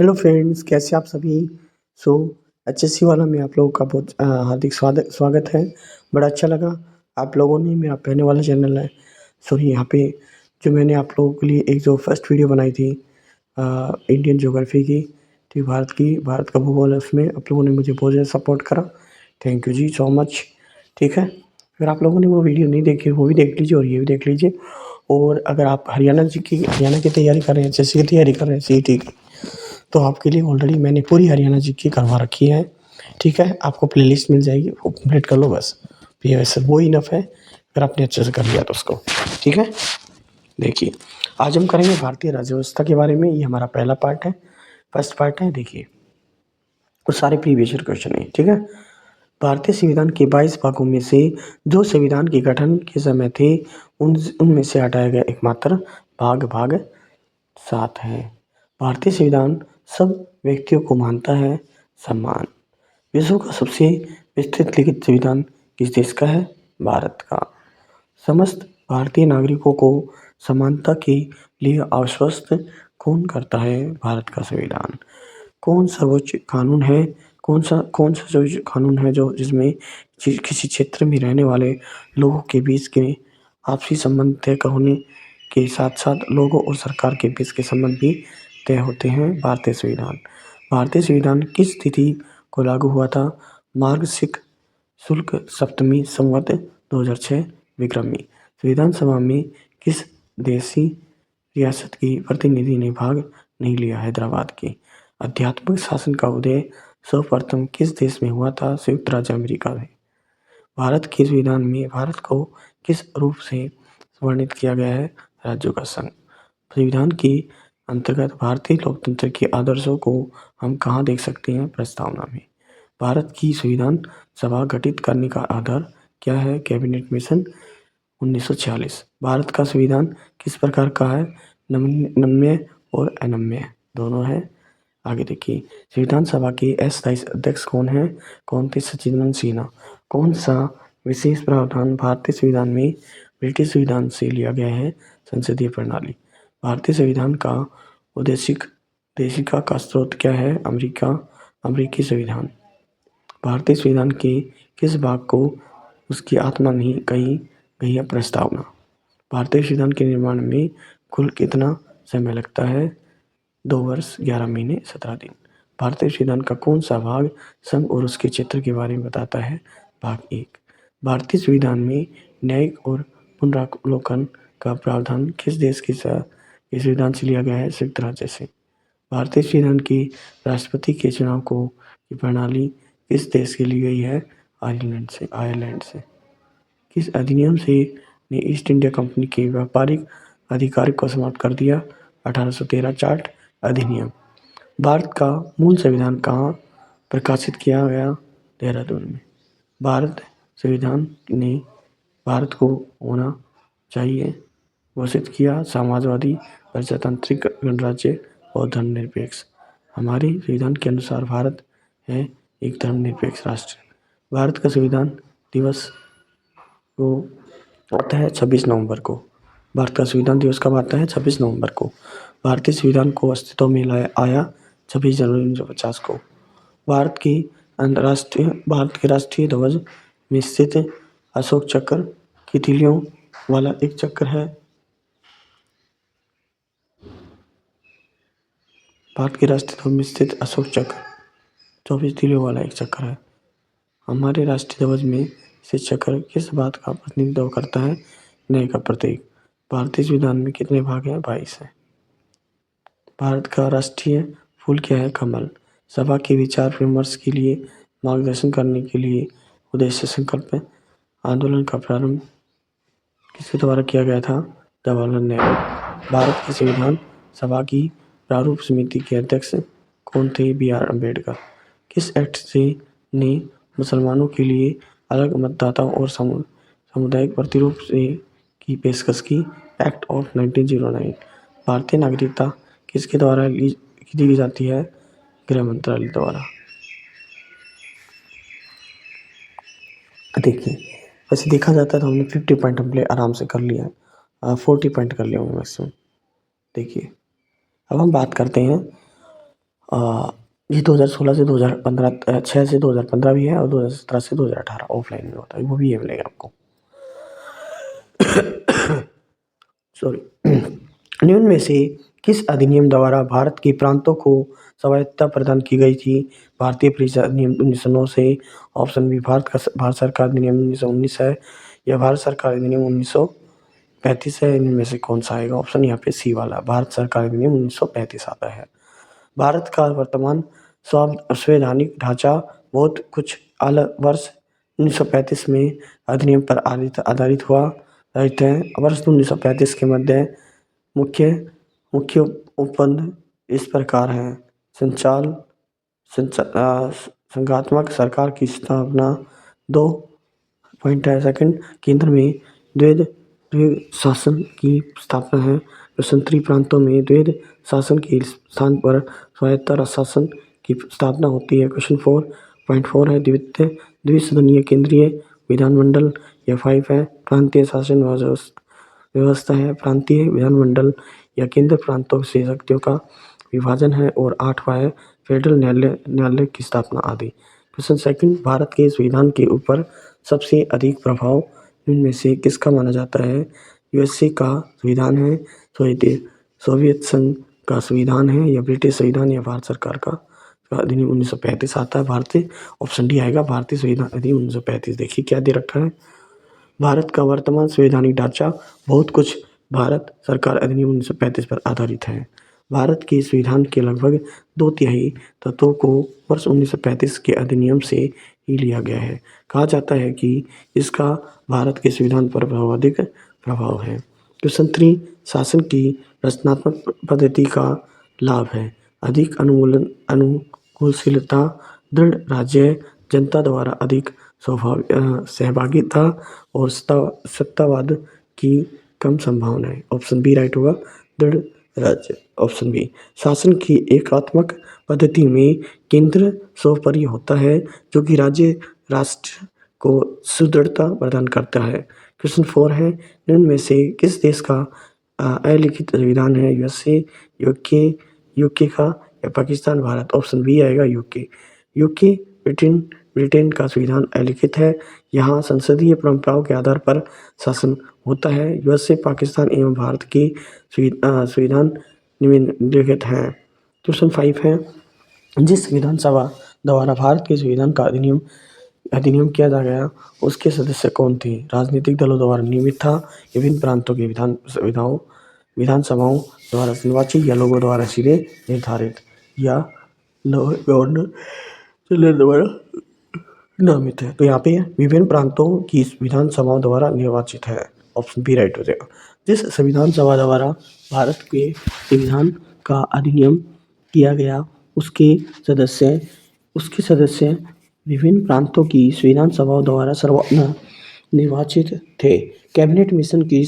Hello friends, कैसे आप सभी। सो एचएससी वाला में आप लोगों का बहुत हार्दिक स्वागत स्वागत है। बड़ा अच्छा लगा आप लोगों ने, मेरा पहले वाला चैनल है। सो यहाँ पे जो मैंने आप लोगों के लिए एक जो फर्स्ट वीडियो बनाई थी इंडियन ज्योग्राफी की, ठीक, भारत का भूगोल है, उसमें आप लोगों ने मुझे बहुत ज़्यादा सपोर्ट करा। Thank you ji so much. ठीक है, अगर आप लोगों ने वो वीडियो नहीं देखी वो भी देख लीजिए और ये भी देख लीजिए। और अगर आप हरियाणा की तैयारी कर रहे हैं, एचएससी की तैयारी कर रहे हैं, सीईटी की, तो आपके लिए ऑलरेडी मैंने पूरी हरियाणा जीके करवा रखी है। ठीक है, आपको प्लेलिस्ट मिल जाएगी, वो कंप्लीट कर लो बस। ये वैसे वो इनफ है अगर आपने अच्छे से कर लिया तो उसको। ठीक है, देखिए आज हम करेंगे भारतीय राज्य व्यवस्था के बारे में। ये हमारा पहला पार्ट है, फर्स्ट पार्ट है। देखिए वो सारे प्रीवियस ईयर क्वेश्चन है। ठीक है, भारतीय संविधान के 22 भागों में से जो संविधान के गठन के समय थे उनमें से हटाया गया एकमात्र भाग 7 है। भारतीय संविधान सब व्यक्तियों को मानता है सम्मान। विश्व का सबसे विस्तृत लिखित संविधान किस देश का है? भारत का। समस्त भारतीय नागरिकों को समानता के लिए आश्वस्त कौन करता है? भारत का संविधान। कौन सर्वोच्च कानून है? कौन सा सर्वोच्च कानून है जो जिसमें किसी क्षेत्र में रहने वाले लोगों के बीच के आपसी संबंध तय होने के साथ साथ लोगों और सरकार के बीच के संबंध भी तय होते हैं? भारतीय संविधान। भारतीय संविधान किस तिथि को लागू हुआ था? मार्गशीर्ष शुक्ल सप्तमी संवत 2006 विक्रमी। संविधान सभा में किस देशी रियासत की प्रतिनिधि ने भाग नहीं लिया? हैदराबाद की। आध्यात्मिक शासन का उदय सर्वप्रथम किस देश में हुआ था? संयुक्त राज्य अमेरिका में। भारत के संविधान में भारत को किस रूप से वर्णित किया गया है? राज्यों का संघ। संविधान के अंतर्गत भारतीय लोकतंत्र के आदर्शों को हम कहाँ देख सकते हैं? प्रस्तावना में। भारत की संविधान सभा गठित करने का आधार क्या है? Cabinet mission 1946। भारत का संविधान किस प्रकार का है? नम्य और अनम्य दोनों है। आगे देखिए, संविधान सभा के अस्थायी अध्यक्ष कौन है? कौन थे? सचिदानंद सिन्हा। कौन सा विशेष प्रावधान भारतीय संविधान में ब्रिटिश संविधान से लिया गया है? संसदीय प्रणाली। भारतीय संविधान का उद्देशिका का स्रोत क्या है? अमेरिकी संविधान। भारतीय संविधान के किस भाग को उसकी आत्मा नहीं कही गई है? प्रस्तावना। भारतीय संविधान के निर्माण में कुल कितना समय लगता है? 2 वर्ष 11 महीने 17 दिन। भारतीय संविधान का कौन सा भाग संघ और उसके क्षेत्र के बारे में बताता है? भाग 1। भारतीय संविधान में न्यायिक और पुनरावलोकन का प्रावधान किस देश के संविधान से लिया गया है? संयुक्त राज्य से। भारतीय संविधान की राष्ट्रपति के चुनाव की प्रणाली किस देश के ली गई है? आयरलैंड से। किस अधिनियम से ने ईस्ट इंडिया कंपनी के व्यापारिक अधिकार को समाप्त कर दिया? 1813 चार्ट अधिनियम। भारत का मूल संविधान कहाँ प्रकाशित किया गया? देहरादून में। भारत संविधान ने भारत को होना चाहिए घोषित किया समाजवादी, प्रजातांत्रिक, गणराज्य और धर्मनिरपेक्ष। हमारे संविधान के अनुसार भारत है एक धर्मनिरपेक्ष राष्ट्र। भारत का संविधान दिवस को आता है 26 नवंबर को। भारत का संविधान दिवस कब आता है? 26 नवंबर को। भारतीय संविधान को अस्तित्व में आया 26 जनवरी 1950 को। भारत के राष्ट्रीय ध्वज में स्थित अशोक चक्र की तीलियों वाला एक चक्र है। भारत के राष्ट्रीय ध्वज में स्थित अशोक चक्र 24 तीलियों वाला एक चक्र है। हमारे राष्ट्रीय ध्वज में स्थित चक्र किस बात का प्रतिनिधित्व करता है? न्याय का प्रतीक। भारतीय संविधान में कितने भाग हैं? 22 है। भारत का राष्ट्रीय फूल क्या है? कमल। सभा के विचार विमर्श के लिए मार्गदर्शन करने के लिए उद्देश्य संकल्प आंदोलन का प्रारंभ किसके द्वारा किया गया था? जवाहरलाल नेहरू। भारत की संविधान सभा की प्रारूप समिति के अध्यक्ष कौन थे? B.R. अम्बेडकर। किस एक्ट से ने मुसलमानों के लिए अलग मतदाता और सामुदायिक प्रतिरूप से की पेशकश की? Act of 1909। भारतीय नागरिकता किसके द्वारा दी जाती है? गृह मंत्रालय द्वारा। देखिए, वैसे देखा जाता है तो हमने 50 पॉइंट हमने आराम से कर लिया है, 40 पॉइंट कर लिया होंगे मैक्सिमम। देखिए, अब हम बात करते हैं ये 2016 से 2015 6 से 2015 भी है और 2017 से 2018 ऑफलाइन में होता है, वो भी ये मिलेगा आपको। सॉरी। निम्न में से किस अधिनियम द्वारा भारत के प्रांतों को स्वायत्तता प्रदान की गई थी? भारतीय परिषद अधिनियम 1909 से। ऑप्शन बी भारत सरकार अधिनियम 1919 है या भारत सरकार अधिनियम 1935 है। इनमें से कौन सा आएगा? ऑप्शन यहाँ पे सी वाला, भारत सरकार अधिनियम 1935 आता है। भारत का वर्तमान संवैधानिक ढांचा बहुत कुछ अलग वर्ष 1935 में अधिनियम पर आधारित हुआ रहते हैं। वर्ष 1935 के मध्य मुख्य मुख्य उपबंध इस प्रकार हैं। संघात्मक सरकार की स्थापना। 2 पॉइंट है सेकंड। केंद्र में द्वैध शासन की स्थापना है। स्वतंत्री प्रांतों में द्वैध शासन के स्थान पर स्वायत्त शासन की स्थापना होती है। क्वेश्चन 4.4 है द्विसदनीय केंद्रीय विधानमंडल। या 5 है प्रांतीय शासन व्यवस्था है। प्रांतीय विधानमंडल या केंद्र प्रांतों से शक्तियों का विभाजन है। और 8वां है फेडरल न्यायालय की स्थापना आदि। क्वेश्चन सेकंड, भारत के संविधान के ऊपर सबसे अधिक प्रभाव इनमें से किसका माना जाता है? यूएसए का संविधान है, सोवियत संघ का संविधान है या ब्रिटिश संविधान या भारत सरकार का अधिनियम 1935 आता है। भारतीय, ऑप्शन डी आएगा, भारतीय संविधान अधिनियम 1935। देखिए क्या दे रखा है, भारत का वर्तमान संवैधानिक ढांचा बहुत कुछ भारत सरकार अधिनियम 1935 पर आधारित है। भारत के संविधान के लगभग 2/3 तत्वों को वर्ष 1935 के अधिनियम से ही लिया गया है। कहा जाता है कि इसका भारत के संविधान पर अधिक प्रभाव है। क्वेश्चन 3, शासन की रचनात्मक पद्धति का लाभ है। अधिक अनुकूलशीलता, दृढ़ राज्य, जनता द्वारा अधिक सहभागिता और सत्तावाद की कम संभावना है। ऑप्शन बी राइट होगा, दृढ़ राज्य। ऑप्शन बी, शासन की एकात्मक पद्धति में केंद्र सर्वोपरि होता है जो कि राज्य राष्ट्र को सुदृढ़ता प्रदान करता है। क्वेश्चन 4 है निम्न में से किस देश का अलिखित संविधान है? यूएसए, यूके का या पाकिस्तान, भारत? ऑप्शन बी आएगा, यूके ब्रिटेन का संविधान अलिखित है। यहाँ संसदीय परंपराओं के आधार पर शासन होता है। यूएसए, पाकिस्तान एवं भारत के संविधान निम्नलिखित हैं। क्वेश्चन 5 है जिस विधानसभा द्वारा भारत के संविधान का अधिनियम किया जा गया उसके सदस्य कौन थे? राजनीतिक दलों द्वारा नियमित था, विभिन्न प्रांतों की विधानसभाओं द्वारा निर्वाचित या लोगों द्वारा सीधे निर्धारित या गवर्नर जनरल द्वारा नामित है। तो यहाँ पे विभिन्न प्रांतों की विधानसभाओं द्वारा निर्वाचित है। ऑप्शन बी राइट हो जाएगा। जिस संविधान सभा द्वारा भारत के संविधान का अधिनियम किया गया उसके सदस्य विभिन्न प्रांतों की विधान सभाओं द्वारा निर्वाचित थे। कैबिनेट मिशन की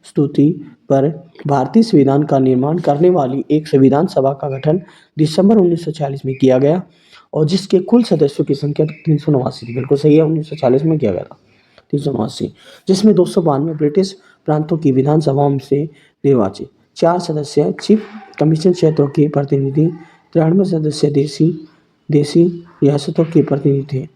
स्तुति पर भारतीय संविधान का निर्माण करने वाली एक संविधान सभा का गठन दिसंबर 1940 में किया गया और जिसके कुल सदस्यों की संख्या 389 थी। बिल्कुल सही है, 1940 में किया गया था 389, जिसमें 292 ब्रिटिश प्रांतों की विधानसभाओं से निर्वाचित, 4 सदस्य चीफ कमीशन क्षेत्रों के प्रतिनिधि, 93 सदस्य देशी रियासतों के प्रतिनिधि थे।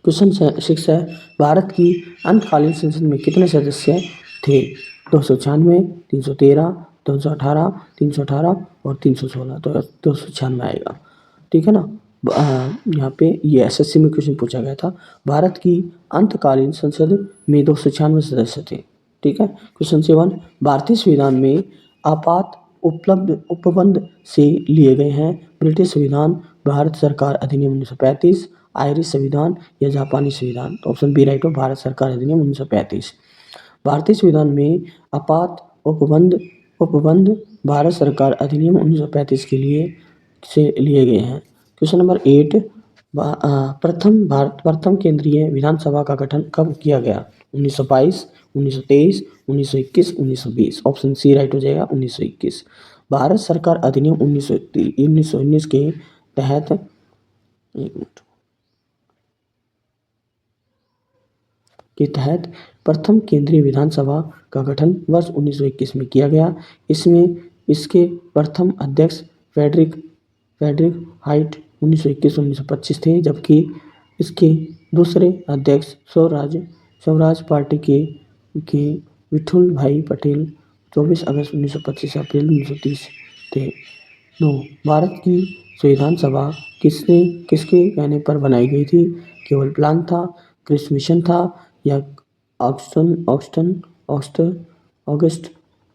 क्वेश्चन 6 है भारत की अंतकालीन संसद में कितने सदस्य थे? 296, 313, 218, 318 और 316। तो 296 आएगा, ठीक है ना। यहाँ पे ये एसएससी में क्वेश्चन पूछा गया था। भारत की अंतकालीन संसद में 296 सदस्य थे, ठीक है। क्वेश्चन 7 भारतीय संविधान में आपात उपबंध से लिए गए हैं। ब्रिटिश संविधान, भारत सरकार अधिनियम 1935, आयरिश संविधान या जापानी संविधान? तो ऑप्शन बी राइट हो, भारत सरकार अधिनियम 1935। भारतीय संविधान में आपात उपबंध भारत सरकार अधिनियम 1935 के लिए गए हैं। क्वेश्चन नंबर 8 प्रथम केंद्रीय विधानसभा का गठन कब किया गया? 1922, 1923, 1921, 1920? ऑप्शन सी राइट हो जाएगा, 1921। भारत सरकार अधिनियम 1919 के तहत के तहत प्रथम केंद्रीय विधानसभा का गठन वर्ष 1921 में किया गया। इसमें इसके प्रथम अध्यक्ष फ्रेडरिक फ्रेडरिक हाइट 1921-1925 थे, जबकि इसके दूसरे अध्यक्ष स्वराज पार्टी के विठुल भाई पटेल 24 अगस्त 1925 अप्रैल 1930 थे। 9. भारत की संविधान सभा किसके कहने पर बनाई गई थी? केवल प्लान था, क्रिस मिशन था, या ऑगस्ट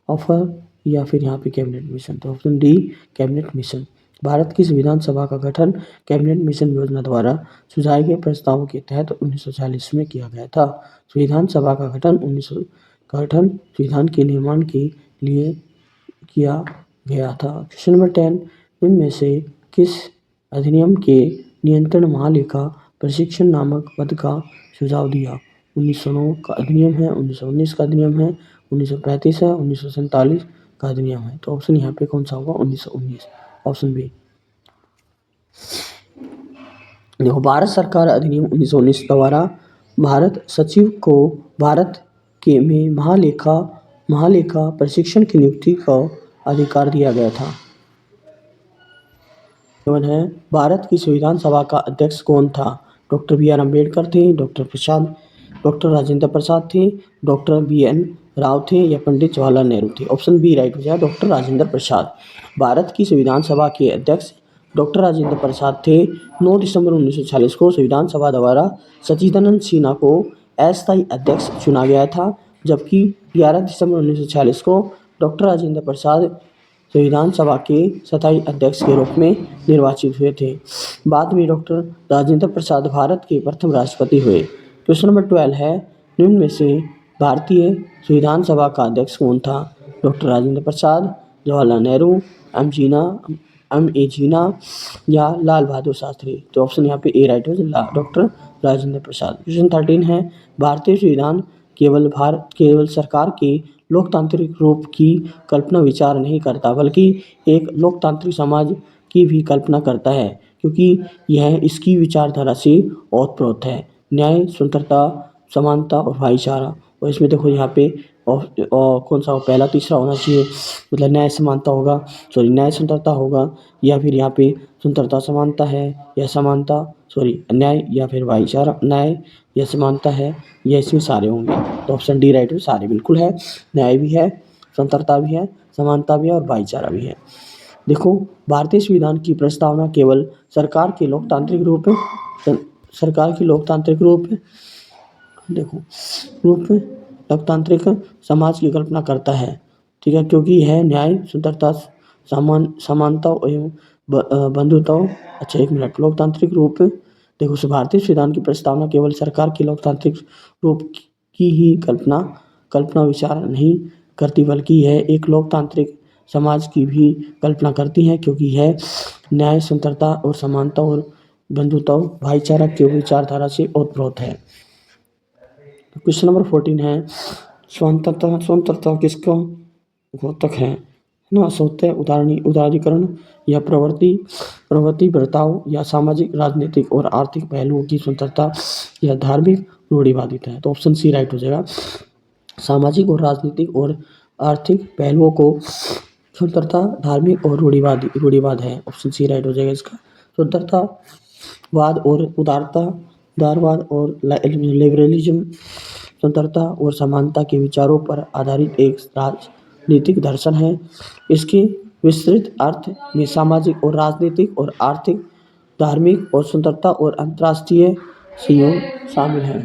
ऑफर, या फिर यहाँ पे कैबिनेट मिशन? तो option D cabinet mission. Bharat की संविधान सभा का गठन कैबिनेट मिशन योजना द्वारा सुझाए गए प्रस्तावों के तहत 1940 में किया गया था। संविधान सभा का गठन संविधान के निर्माण के लिए किया गया था। क्वेश्चन नंबर 10, इनमें से किस अधिनियम के नियंत्रण महालेखा प्रशिक्षण नामक पद का सुझाव दिया? 1909 का अधिनियम है, 1919 का अधिनियम है, 1935 है, 1947 का अधिनियम है। तो ऑप्शन यहाँ पे कौन सा होगा? 1919, ऑप्शन बी। देखो, भारत सरकार अधिनियम 1919 द्वारा भारत सचिव को भारत के में महालेखा प्रशिक्षण की नियुक्ति का अधिकार दिया गया था। है भारत की संविधान सभा का अध्यक्ष कौन था? डॉक्टर बी आर अम्बेडकर थे, डॉक्टर राजेंद्र प्रसाद थे, डॉक्टर BN राव थे, या पंडित जवाहरलाल नेहरू थे? ऑप्शन बी राइट हो जाए, डॉक्टर राजेंद्र प्रसाद। भारत की संविधान सभा के अध्यक्ष डॉक्टर राजेंद्र प्रसाद थे। 9 दिसंबर 1946 को संविधान सभा द्वारा सच्चिदानंद सिन्हा को अस्थायी अध्यक्ष चुना गया था, जबकि 11 दिसंबर 1946 को डॉक्टर राजेंद्र प्रसाद संविधान सभा के स्थायी अध्यक्ष के रूप में निर्वाचित हुए थे। बाद में डॉक्टर राजेंद्र प्रसाद भारत के प्रथम राष्ट्रपति हुए। क्वेश्चन नंबर 12 है, निम्न में से भारतीय संविधान सभा का अध्यक्ष कौन था? Doctor Rajendra Prasad, Jawaharlal Nehru, M.A. जिन्ना, या लाल बहादुर शास्त्री? तो ऑप्शन यहाँ पे ए राइट है, डॉक्टर राजेंद्र प्रसाद। क्वेश्चन 13 है, भारतीय संविधान केवल सरकार के लोकतांत्रिक रूप की कल्पना विचार नहीं करता, बल्कि एक लोकतांत्रिक समाज की भी कल्पना करता है, क्योंकि यह इसकी विचारधारा से ओतप्रोत है। न्याय, स्वतंत्रता, समानता और भाईचारा। और इसमें देखो यहाँ पे कौन सा पहला तीसरा होना चाहिए, मतलब न्याय समानता होगा, न्याय स्वतंत्रता होगा, या फिर यहाँ पे स्वतंत्रता समानता है, या समानता न्याय, या फिर भाईचारा, न्याय या समानता है, या इसमें सारे होंगे। तो ऑप्शन डी राइट है, सारे बिल्कुल है। न्याय भी है, स्वतंत्रता भी है, समानता भी है, और भाईचारा भी है। देखो, भारतीय संविधान की प्रस्तावना केवल सरकार के लोकतांत्रिक लोकतांत्रिक समाज की कल्पना करता है, ठीक है, क्योंकि यह न्याय, स्वतंत्रता, समानता एवं बंधुता। अच्छा, एक मिनट, लोकतांत्रिक रूप। देखो, भारतीय संविधान की प्रस्तावना केवल सरकार के लोकतांत्रिक रूप की ही कल्पना विचार नहीं करती, बल्कि यह एक लोकतांत्रिक समाज की भी कल्पना करती है, क्योंकि यह न्याय, स्वतंत्रता और समानता और बंधुता, भाईचारा की विचारधारा से ओतप्रोत है। क्वेश्चन नंबर 14 है, स्वतंत्रता किसका द्योतक है ना? स्वतः उदारीकरण, या प्रवृत्ति बर्ताव, या सामाजिक, राजनीतिक और आर्थिक पहलुओं की स्वतंत्रता, या धार्मिक रूढ़िवादिता है? तो ऑप्शन सी राइट हो जाएगा, सामाजिक और राजनीतिक और आर्थिक पहलुओं को स्वतंत्रता, धार्मिक और रूढ़िवाद है। ऑप्शन सी राइट हो जाएगा इसका। स्वतंत्रतावाद और उदारवाद और लिबरलिज्म स्वतंत्रता और समानता के विचारों पर आधारित एक राजनीतिक दर्शन है। इसके विस्तृत अर्थ में सामाजिक और राजनीतिक और आर्थिक, धार्मिक और स्वतंत्रता और अंतर्राष्ट्रीय सहयोग शामिल है।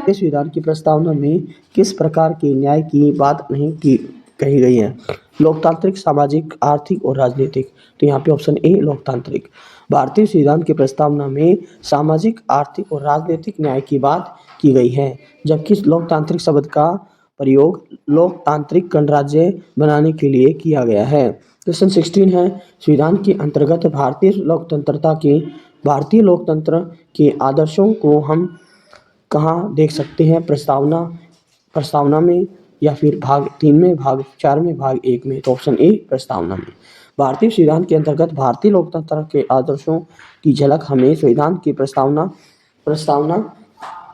इस संविधान की प्रस्तावना में किस प्रकार के न्याय की बात नहीं कही गई है? लोकतांत्रिक, सामाजिक, आर्थिक और राजनीतिक? तो यहाँ पे ऑप्शन ए लोकतांत्रिक। भारतीय संविधान की प्रस्तावना में सामाजिक, आर्थिक और राजनीतिक न्याय की बात की गई है, जबकि लोकतांत्रिक शब्द का प्रयोग लोकतांत्रिक गणराज्य बनाने के लिए किया गया है। क्वेश्चन 16 है, संविधान के अंतर्गत भारतीय लोकतंत्र के आदर्शों को हम कहाँ देख सकते हैं? प्रस्तावना में, या फिर भाग 3 में, भाग 4 में, भाग 1 में? तो ऑप्शन ए प्रस्तावना में। भारतीय संविधान के अंतर्गत भारतीय लोकतंत्र के आदर्शों की झलक हमें संविधान की प्रस्तावना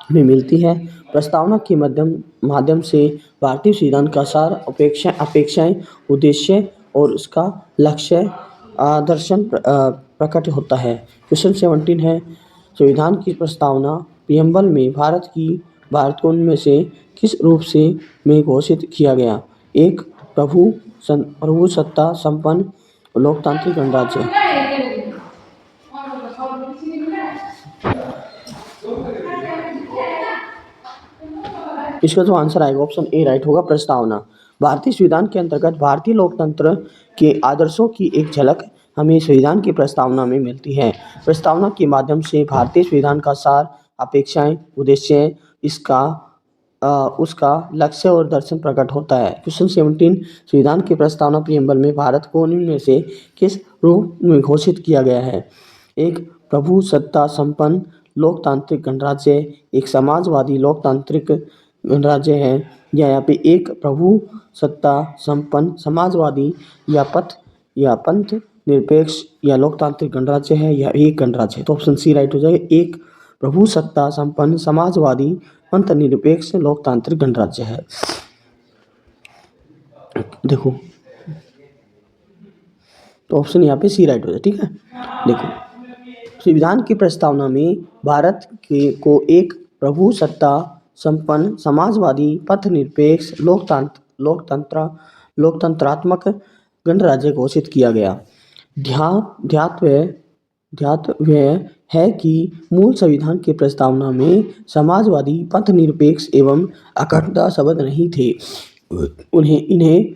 में मिलती है। प्रस्तावना के माध्यम से भारतीय संविधान का सार, अपेक्षाएं, उद्देश्य और उसका लक्ष्य दर्शन प्रकट होता है। क्वेश्चन 17 है, संविधान की प्रस्तावना प्रियम्बल में भारत को उनमें से किस रूप से में घोषित किया गया? एक, प्रभु सत्ता संपन्न लोकतांत्रिक गणराज्य। इसका जो आंसर आएगा ऑप्शन ए राइट होगा, प्रस्तावना। भारतीय संविधान के अंतर्गत भारतीय लोकतंत्र के आदर्शों की एक झलक हमें संविधान की प्रस्तावना में मिलती है। प्रस्तावना के माध्यम से भारतीय संविधान का सार, अपेक्षाएं, उद्देश्य, उसका लक्ष्य और दर्शन प्रकट होता है। क्वेश्चन 17, संविधान की प्रस्तावना प्रियम्बल में भारत को निम्न से किस रूप में घोषित किया गया है? एक, प्रभु सत्ता संपन्न लोकतांत्रिक गणराज्य, एक समाजवादी लोकतांत्रिक गणराज्य है, या यहाँ पे एक प्रभु सत्ता संपन्न समाजवादी या पंथ निरपेक्ष या लोकतांत्रिक गणराज्य है, या एक गणराज्य है। तो ऑप्शन सी राइट हो जाएगा, एक प्रभु सत्ता संपन्न समाजवादी पंथ निरपेक्ष लोकतांत्रिक गणराज्य है। देखो तो ऑप्शन यहाँ पे सी राइट हो जाए, ठीक है। देखो, संविधान की प्रस्तावना में भारत को एक प्रभु सत्ता संपन्न समाजवादी पंथ निरपेक्ष लोकतंत्रात्मक गणराज्य घोषित किया गया। ध्यातव्य है कि मूल संविधान की प्रस्तावना में समाजवादी पंथ निरपेक्ष एवं अखंडता शब्द नहीं थे। इन्हें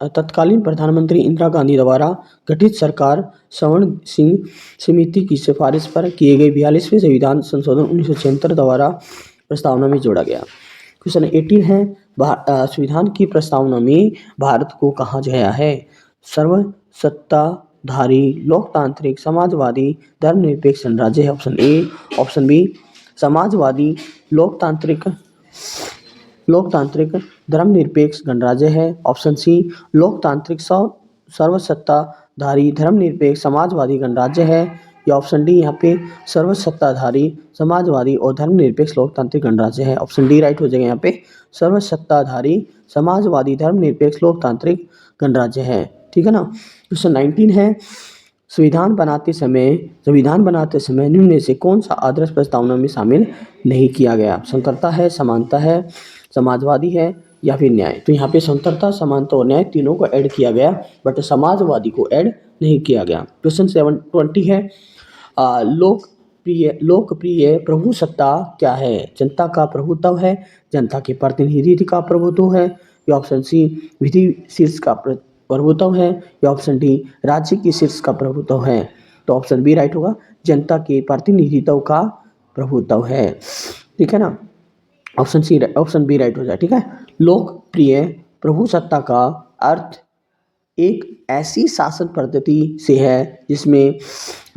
तत्कालीन प्रधानमंत्री इंदिरा गांधी द्वारा गठित सरकार सवर्ण सिंह समिति की सिफारिश पर किए गए 42वें संविधान संशोधन 1976 द्वारा प्रस्तावना में जोड़ा गया। क्वेश्चन 18 है, संविधान की प्रस्तावना में भारत को कहा गया है? सर्वसत्ताधारी लोकतांत्रिक समाजवादी धर्मनिरपेक्ष गणराज्य है, ऑप्शन ए। ऑप्शन बी, समाजवादी लोकतांत्रिक धर्मनिरपेक्ष गणराज्य है, ऑप्शन सी। लोकतांत्रिक सर्वसत्ताधारी धर्मनिरपेक्ष समाजवादी गणराज्य है, या ऑप्शन डी यहाँ पे सर्वसत्ताधारी समाजवादी और धर्मनिरपेक्ष लोकतांत्रिक गणराज्य है। ऑप्शन डी राइट हो जाएगा, यहाँ पे सर्वसत्ताधारी समाजवादी धर्मनिरपेक्ष लोकतांत्रिक गणराज्य है, ठीक है ना। क्वेश्चन 19 है, संविधान बनाते समय निम्न में से कौन सा आदर्श प्रस्तावना में शामिल नहीं किया गया? स्वतंत्रता है, समानता है, समाजवादी है, या फिर न्याय। तो यहाँ पे स्वतंत्रता, समानता और न्याय तीनों को ऐड किया गया, बट समाजवादी को ऐड नहीं किया गया। क्वेश्चन 20 है, लोकप्रिय प्रभु सत्ता क्या है? जनता का प्रभुत्व है, जनता के प्रतिनिधित्व का प्रभुत्व है, या ऑप्शन सी विधि शीर्ष का प्रभुत्व है, या ऑप्शन डी राज्य की शीर्ष का प्रभुत्व है। तो ऑप्शन बी राइट होगा, जनता के प्रतिनिधित्व का प्रभुत्व है, ठीक है ना। ऑप्शन बी राइट हो जाए, ठीक है। लोकप्रिय प्रभु सत्ता का अर्थ एक ऐसी शासन पद्धति से है जिसमें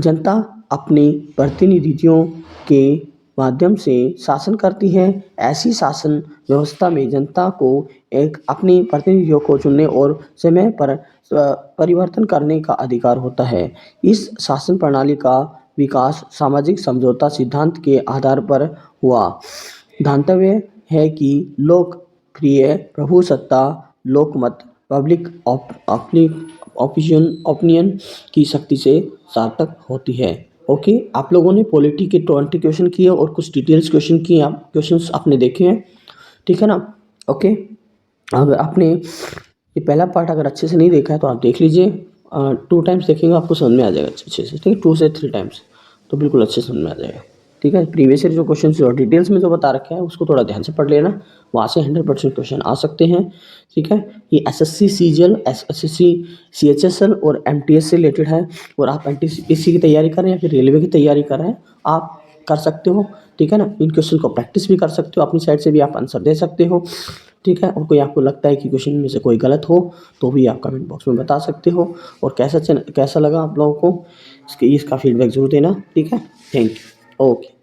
जनता अपने प्रतिनिधियों के माध्यम से शासन करती है। ऐसी शासन व्यवस्था में जनता को एक अपने प्रतिनिधियों को चुनने और समय पर परिवर्तन करने का अधिकार होता है। इस शासन प्रणाली का विकास सामाजिक समझौता सिद्धांत के आधार पर हुआ। ध्यातव्य है कि लोकप्रिय प्रभु सत्ता लोकमत पब्लिक ओपिनियन की शक्ति से सार्थक होती है। ओके, आप लोगों ने पॉलिटी के 20 क्वेश्चन किए और कुछ डिटेल्स क्वेश्चन किए, क्वेश्चंस आपने देखे हैं, ठीक है ना। ओके, अगर आपने ये पहला पार्ट अगर अच्छे से नहीं देखा है तो आप देख लीजिए, 2 टाइम्स देखेंगे आपको समझ में आ जाएगा अच्छे से, ठीक है, 2 से 3 टाइम्स तो बिल्कुल अच्छे समझ में आ जाएगा, ठीक है। प्रीवियस ईयर जो क्वेश्चन और डिटेल्स में जो बता रखा है उसको थोड़ा ध्यान से पढ़ लेना, वहाँ से 100% क्वेश्चन आ सकते हैं, ठीक है। ये एसएससी सीजीएल, एसएससी सीएचएसएल और एमटीएस से रिलेटेड है, और आप एनटीपीसी की तैयारी कर रहे हैं या फिर रेलवे की तैयारी कर रहे हैं, आप कर सकते हो, ठीक है ना। इन क्वेश्चन को प्रैक्टिस भी कर सकते हो, अपनी साइड से भी आप आंसर दे सकते हो, ठीक है। और कोई आपको लगता है कि क्वेश्चन में से कोई गलत हो तो भी आप कमेंट बॉक्स में बता सकते हो। और कैसा लगा आप लोगों को इसका फीडबैक जरूर देना, ठीक है। Thank you, okay.